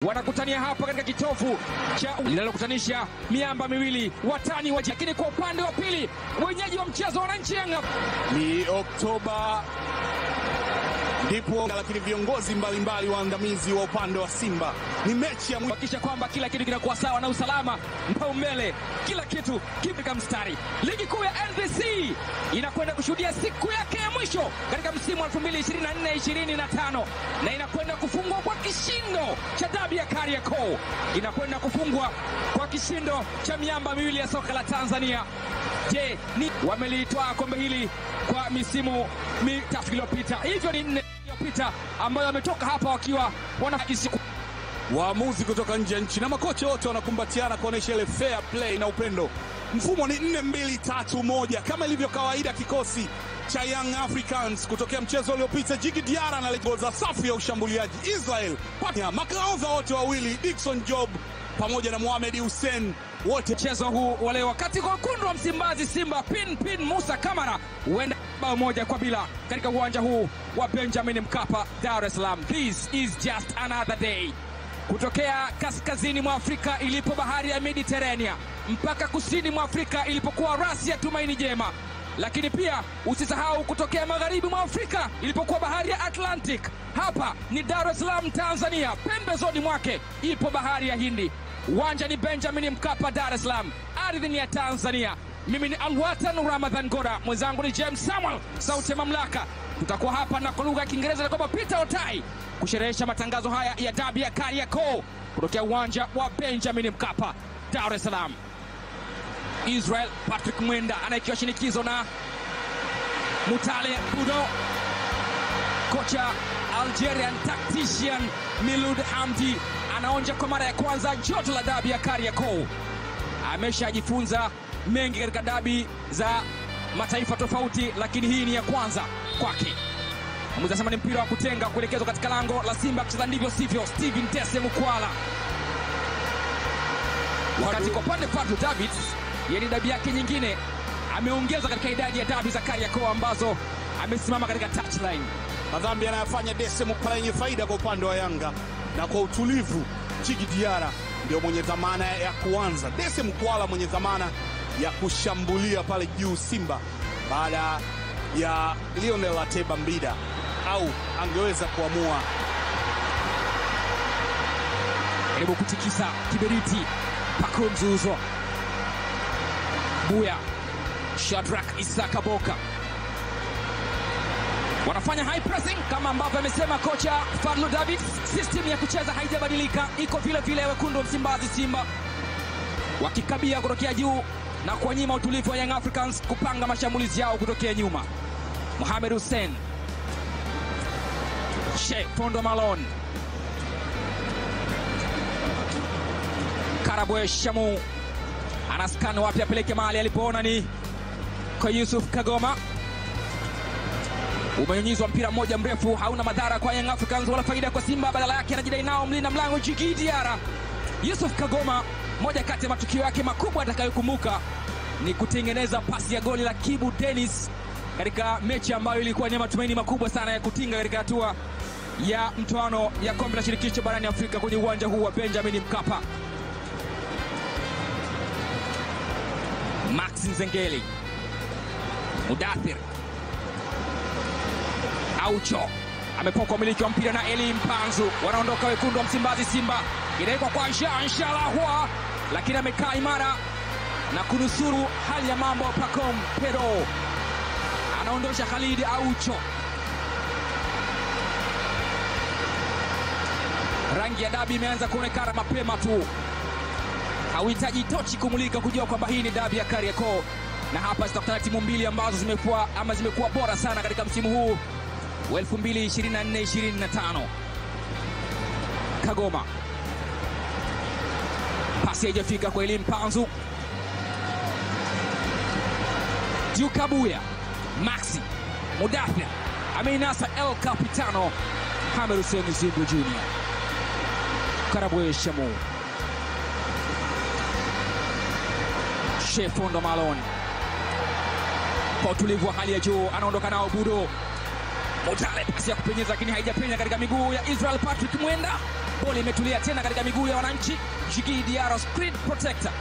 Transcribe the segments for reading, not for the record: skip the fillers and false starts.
Wanakutania hapa katika kitovu cha linalokutanisha miamba miwili watani wa, lakini kwa upande wa pili wenyeji wa mchezo wananchi Yanga. Ni Oktoba ndipo, lakini viongozi mbalimbali waandamizi wa upande wa Simba ni mechi ya kuhakikisha kwamba kila kitu kinakuwa sawa na usalama mbele, kila kitu kipo mstari. Ligi kuu ya NBC inakwenda kushuhudia siku yake ya mwisho katika msimu wa 2024-2025 na inakwenda kufungwa kwa kishindo cha dabi ya Kariakoo, inakwenda kufungwa kwa kishindo cha miamba miwili ya soka la Tanzania. Je, ni wamelitoa kombe hili kwa misimu mitatu iliyopita, hivyo ni 4 iliyopita ambayo wametoka hapa wakiwa wanahisi. Waamuzi kutoka nje ya nchi na makocha wote wanakumbatiana kuonesha ile fair play na upendo. Mfumo ni 4-2-3-1 kama ilivyo kawaida. Kikosi cha Young Africans kutokea mchezo uliopita, Djigui Diarra na legoza safu ya ushambuliaji Israel Patna, makaoza wote wawili Dickson Job pamoja na Mohamed Hussein wote. Mchezo huu wale wakati kwa wekundu wa Msimbazi Simba pin Musa Kamara huenda bao 1-0 katika uwanja huu wa Benjamin Mkapa, Dar es Salaam. This is just another day. Kutokea kaskazini mwa Afrika ilipo bahari ya Mediterania mpaka kusini mwa Afrika ilipokuwa rasi ya Tumaini Jema, lakini pia usisahau kutokea magharibi mwa Afrika ilipokuwa bahari ya Atlantic. Hapa ni Dar es Salaam Tanzania, pembezoni mwake ipo bahari ya Hindi. Uwanja ni Benjamin Mkapa, Dar es Salaam, ardhi ni ya Tanzania. Mimi ni Alwatan Ramadhan Goda, mwenzangu ni James Samuel, sauti ya mamlaka. Tutakuwa hapa na kwa lugha ya Kiingereza na kwa Peter Otai kusherehesha matangazo haya ya dabi ya Kariakoo kutokea uwanja wa Benjamin Mkapa, Dar es Salaam. Israel Patrick Mwenda anayekiwa shinikizo na Mutale Budo. Kocha Algerian tactician Milud Hamdi anaonja kwa mara ya kwanza joto la dabi ya Kariakoo. Ameshajifunza mengi katika dabi za mataifa tofauti, lakini hii ni ya kwanza kwake. Mzasema ni mpira wa kutenga kuelekezwa katika lango la Simba, kucheza ndivyo sivyo Steven Tese Mukwala. Wakati kwa pande Fadlu Davids, yeye dabi yake nyingine ameongeza katika idadi ya dabi za Kariakoo ambazo amesimama katika touchline. Madhambi anayofanya Tese Mukwala yenye faida kwa upande wa Yanga, na kwa utulivu Djigui Diarra ndio mwenye dhamana ya kuanza. Tese Mukwala mwenye dhamana ya kushambulia pale juu Simba baada ya Lionel Ateba Mbida, au angeweza kuamua karibu kutikisa kiberiti Pako Mzuzo Buya Shadrack Isaka Boka wanafanya high pressing kama ambavyo amesema kocha Fadlu Davids. System ya kucheza haijabadilika, iko vile vile. Wekundu wa Msimbazi Simba wakikabia kutokea juu na kuwanyima utulivu wa Young Africans kupanga mashambulizi yao kutokea nyuma. Mohamed Hussein, Fondo Malone, Karabwe Shamu anaskani wapi apeleke mali, alipoona ni kwa Yusuf Kagoma. Umenyonyizwa mpira mmoja mrefu, hauna madhara kwa Young Africans wala faida kwa Simba, badala yake anajidai nao mlinda mlango Djigui Diarra. Yusuf Kagoma, moja kati ya matukio yake makubwa atakayokumbuka ni kutengeneza pasi ya goli la Kibu Dennis katika mechi ambayo ilikuwa ni matumaini makubwa sana ya kutinga katika hatua ya mtoano ya kombe la shirikisho barani Afrika kwenye uwanja huu wa Benjamin Mkapa. Max Nzengeli, Mudathir Aucho amepokwa umiliki wa mpira na Eli Mpanzu. Wanaondoka wekundu wa Msimbazi Simba, inawekwa kwa Jean Shalahwa, lakini amekaa imara na kunusuru hali ya mambo. Pacom Pero anaondosha Khalid Aucho. Rangi ya dabi imeanza kuonekana mapema tu, hauhitaji tochi kumulika kujua kwamba hii ni dabi ya Kariakoo. Na hapa zitakutana timu mbili ambazo zimekuwa bora sana katika msimu huu wa 2024-2025. Kagoma, pasi haijafika kwa Eli Mpanzu. Dukabuya, Maxi, Mudathir ameinasa El Capitano Mohamed Hussein Zimbwe Junior. Karabwe Shamu, Fondo Malone kwa utulivu wa hali ya juu anaondoka nao Budo. Mutale pasi ya kupenyeza lakini haijapenya katika miguu ya Israel Patrick Mwenda. Boli imetulia tena katika miguu ya wananchi. Djigui Diarra, screen protector.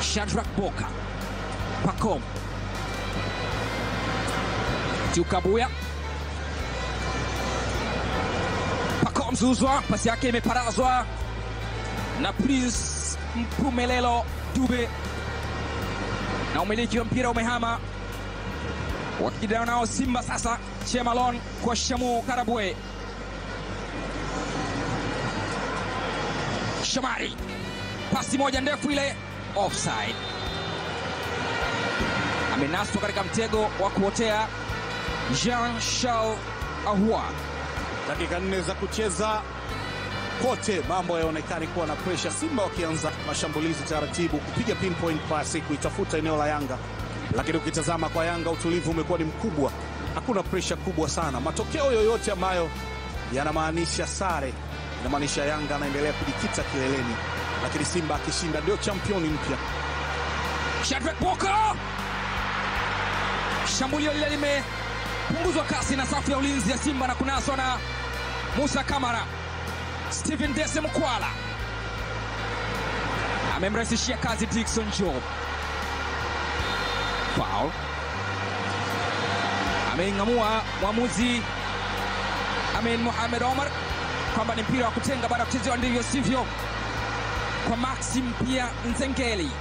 Shadrack Boka, Pacome, Tukabuya, Pacome Zouzoua, pasi yake imeparazwa na Prince Mpumelelo Dube, na umiliki wa mpira umehama. Wakijidana nao Simba sasa. Chemalon kwa Shamu Karabwe. Shamari, pasi moja ndefu ile, offside. Amenaswa katika mtego wa kuotea Jean-Charles Ahoua. Dakika 4 za kucheza, kote mambo yaonekana kuwa na pressure. Simba wakianza mashambulizi taratibu, kupiga pinpoint pass kuitafuta eneo la Yanga, lakini ukitazama kwa Yanga utulivu umekuwa ni mkubwa. Hakuna pressure kubwa sana. Matokeo yoyote ambayo yanamaanisha sare inamaanisha Yanga anaendelea kujikita kileleni, lakini Simba akishinda ndio championi mpya. Shadrack Boka, shambulio lile limepunguzwa kasi na safu ya ulinzi ya Simba na kunaswa na Musa Kamara. Stephen Dese Mkwala amemrahisishia kazi Dickson Job. Foul. Ameingamua mwamuzi Amin Mohamed Omar kwamba ni mpira wa kutenga baada ya kuchezewa ndivyo sivyo kwa Maxim Pia Nzengeli.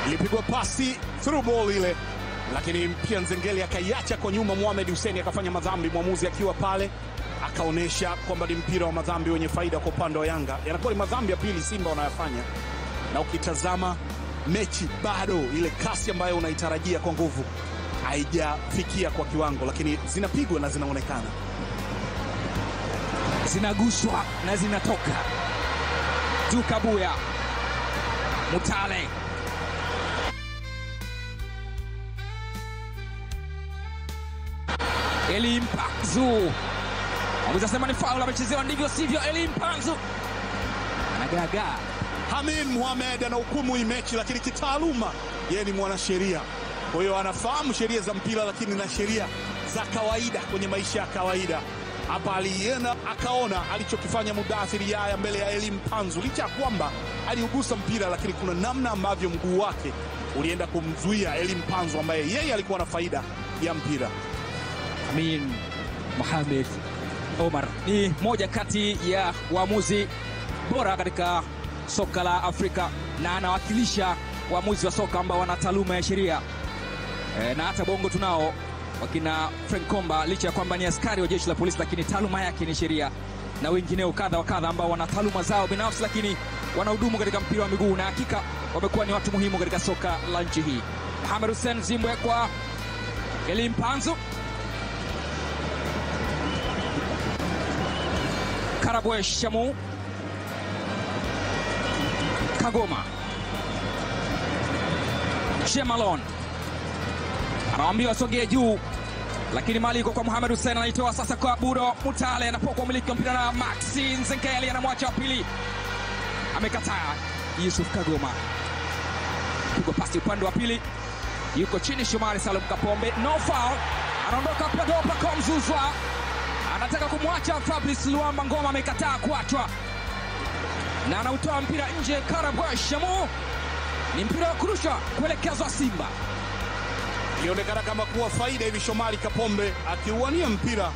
Ilipigwa pasi through ball ile, lakini Pia Nzengeli akaiacha kwa nyuma. Mohamed Hussein akafanya madhambi, mwamuzi akiwa pale akaonesha kwamba ni mpira wa madhambi wenye faida kwa upande wa Yanga. Yanakuwa ni madhambi ya pili Simba wanayofanya, na ukitazama mechi bado ile kasi ambayo unaitarajia kwa nguvu haijafikia kwa kiwango, lakini zinapigwa na zinaonekana, zinaguswa na zinatoka. Tukabuya, Mutale, Elie Mpanzu. Mwamuzi asema ni foul, amechezewa ndivyo sivyo. Elie Mpanzu anagaga. Amin Mohamed anahukumu hii mechi, lakini kitaaluma yeye ni mwanasheria, kwa hiyo anafahamu sheria za mpira, lakini na sheria za kawaida kwenye maisha ya kawaida. Hapa alienda akaona alichokifanya Mudathiri Yahya mbele ya Elie Mpanzu, licha ya kwamba aliugusa mpira, lakini kuna namna ambavyo mguu wake ulienda kumzuia Elie Mpanzu ambaye yeye alikuwa na faida ya mpira. Amin Mohamed Omar ni moja kati ya waamuzi bora katika soka la Afrika na anawakilisha waamuzi wa soka ambao wana taaluma ya sheria. Na hata Bongo tunao wakina Frank Komba, licha ya kwamba ni askari wa jeshi la polisi, lakini taaluma yake ni sheria, na wengineo kadha wa kadha ambao wana taaluma zao binafsi, lakini wanahudumu katika mpira wa miguu, na hakika wamekuwa ni watu muhimu katika soka la nchi hii. Mohamed Hussein Zimbwe kwa Elie Mpanzu. Karabwe Shamu, Kagoma, Chemalon anaambiwa sogea juu, lakini mali iko kwa Mohamed Hussein, anaitoa sasa kwa Budo Mutale, anapokuwa umiliki wa mpira na Maxi Nzengeli, anamwacha wa pili, amekataa. Yusuf Kagoma, pigwa pasi upande wa pili, yuko chini Shomari Salum Kapombe, no foul, anaondoka Pacome Zouzoua, anataka kumwacha Fabrice Luamba Ngoma, amekataa kuachwa na anautoa mpira nje. Karabwe Shamu, ni mpira wa kurusha kuelekezwa Simba. Ilionekana kama kuwa faida hivi, Shomari Kapombe akiuania mpira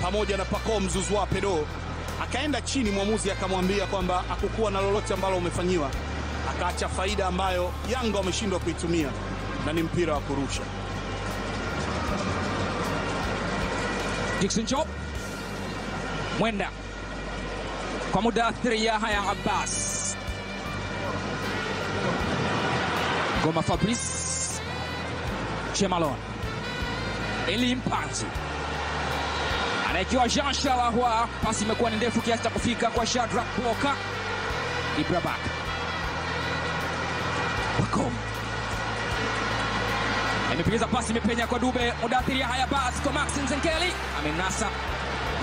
pamoja na Pacome Zouzoua pedo, akaenda chini, mwamuzi akamwambia kwamba hakukuwa na lolote ambalo umefanyiwa, akaacha faida ambayo Yanga wameshindwa kuitumia, na ni mpira wa kurusha. Dickson Job, Mwenda kwa Mudathiri Yahya Abbas, Ngoma Fabrice, Chemalon, Elie Mpanzu anaikiwa Jean-Charles Ahoua. Pasi imekuwa ni ndefu kiasi cha kufika kwa Shadrack Boka. Ibrabak, Pacome amepigiza pasi, imepenya kwa Dube. Mudathiri Yahya Abbas kwa Maxi Nzengeli, amenasa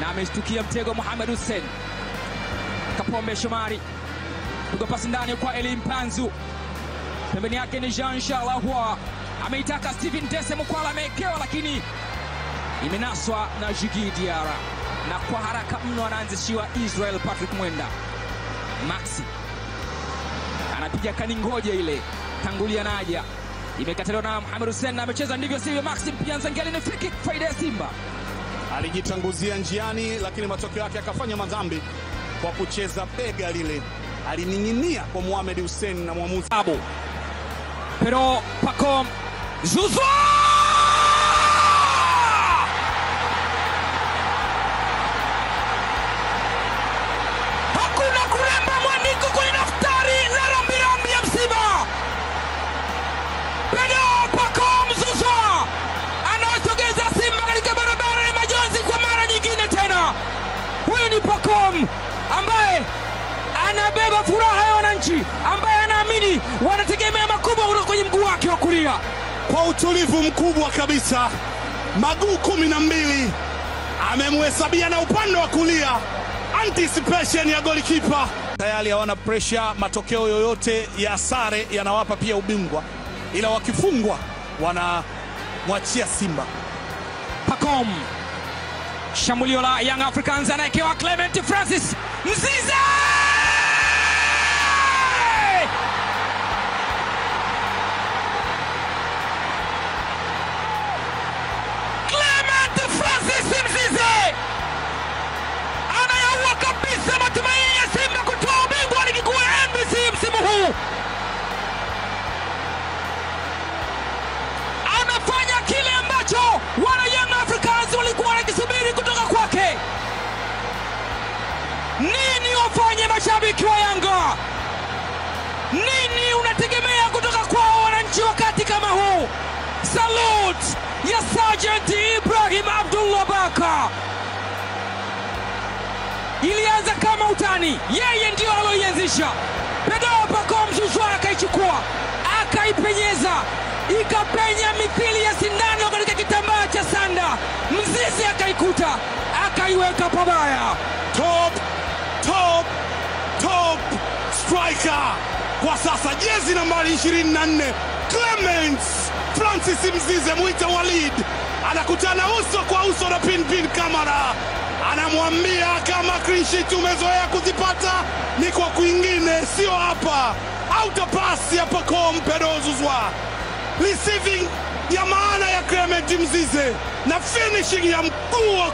na ameshtukia mtego Mohamed Hussein. Kapombe Shomari, pigwa pasi ndani kwa Elie Mpanzu, pembeni yake ni Jean-Charles Ahoua, Ameitaka Steven Dese Mukwala, ameekewa lakini imenaswa na Djigui Diarra, na kwa haraka mno anaanzishiwa Israel Patrick Mwenda. Maxi anapiga kaningoje ile, tangulia naja, imekataliwa na Mohamed Hussein, na amecheza ndivyo sivyo. Maxi pia Nzengeli, ni free kick faida ya Simba. Alijitanguzia njiani, lakini matokeo yake akafanya madhambi kwa kucheza bega lile, alining'inia kwa Mohamed Hussein na mwamuzi Pero Pacome Zouzoua, hakuna kuremba mwandiko kwenye daftari la rambirambi ya msiba. Pero Pacome Zouzoua anaosogeza Simba katika barabara ya majonzi kwa mara nyingine tena. Huyu ni Pacome ambaye anabeba furaha ya wananchi, ambaye anaamini wanategemea makubwa kutoka kwenye mguu wake wa kulia. Kwa utulivu mkubwa kabisa, maguu 12 amemhesabia na upande wa kulia, anticipation ya golikipa. Tayari hawana pressure, matokeo yoyote ya sare yanawapa pia ubingwa, ila wakifungwa wanamwachia Simba. Pacome, shambulio la Young Africans, anaekewa Clement Francis Mzize. Anayaua kabisa matumaini ya Simba kutoa ubingwa wa ligi kuu ya NBC msimu huu. Anafanya kile ambacho wana Young Africans walikuwa wanakisubiri kutoka kwake. Nini wafanye mashabiki wa Yanga? Nini unategemea kutoka kwa wananchi wakati kama huu? Salute ya Sergeant Ibrahim Abdullah Baka. Ilianza kama utani, yeye ndio aloianzisha. Pedro Pacome Zouzoua akaichukua, akaipenyeza, ikapenya mithili ya sindano katika kitambaa cha sanda. Mzizi akaikuta, akaiweka pabaya. Top striker kwa sasa, jezi nambari 24 Clement Francis Mzize, mwita Walid, anakutana uso kwa uso na Pinpin Kamara. Anamwambia kama clean sheet umezoea kuzipata ni kwa kwingine, sio hapa. Outer pass ya Pacome Pedro Zouzoua, receiving ya maana ya Clement Mzize na finishing ya mkuu wa